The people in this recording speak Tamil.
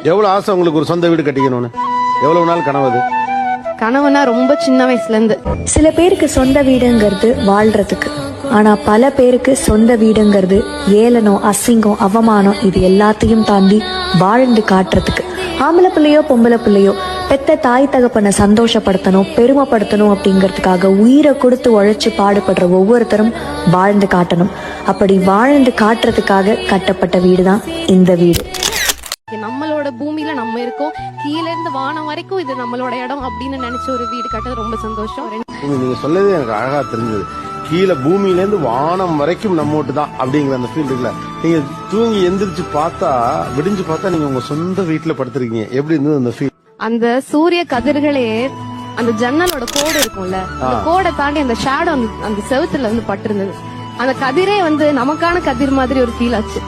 எவ்வளவு ஆசை உங்களுக்கு ஒரு சொந்த வீடு கட்டிக்கணும்னு? எவ்வளவு நாள் கனவு அது? கனவுனா ரொம்ப சின்ன வயசுல இருந்து. சில பேருக்கு சொந்த வீடுங்கிறது வாழ்றதுக்கு, ஆனா பல பேருக்கு சொந்த வீடுங்கிறது ஏளனம், அசிங்கம், அவமானம் இது எல்லாத்தையும் தாண்டி வாழ்ந்து காட்டுறதுக்கு. ஆம்பளை பிள்ளையோ பொம்பளை பிள்ளையோ பெத்த தாய் தகப்பனை சந்தோஷப்படுத்தணும், பெருமைப்படுத்தணும் அப்படிங்கிறதுக்காக உயிரை கொடுத்து உழைச்சு பாடுபடுற ஒவ்வொருத்தரும் வாழ்ந்து காட்டணும். அப்படி வாழ்ந்து காட்டுறதுக்காக கட்டப்பட்ட வீடு தான் இந்த வீடு. நம்மளோட பூமியில நம்ம இருக்கோம், கீழ இருந்து வானம் வரைக்கும் இது நம்மளோட இடம் அப்படின்னு நினைச்ச ஒரு வீடு கட்டது ரொம்ப சந்தோஷம். நீங்க சொல்லவே எனக்கு அழகா தெரிஞ்சது. கீழே பூமியில இருந்து வானம் வரைக்கும் நம்மோட்டு தான் அப்படிங்கிற அந்த ஃபீல் இருக்குல்ல. நீங்க தூங்கி எந்திரிச்சு பார்த்தா, விடிஞ்சு பார்த்தா நீங்க உங்க சொந்த வீட்டுல படுத்திருக்கீங்க. எப்படி இருந்தது அந்த ஃபீல்? அந்த சூரிய கதிர்களே அந்த ஜன்னலோட கோடு இருக்கும்ல, அந்த கோடை தாண்டி அந்த ஷேடோ அந்த செவுத்துல வந்து பட்டிருந்தது. அந்த கதிரே வந்து நமக்கான கதிர் மாதிரி ஒரு ஃபீல் ஆச்சு.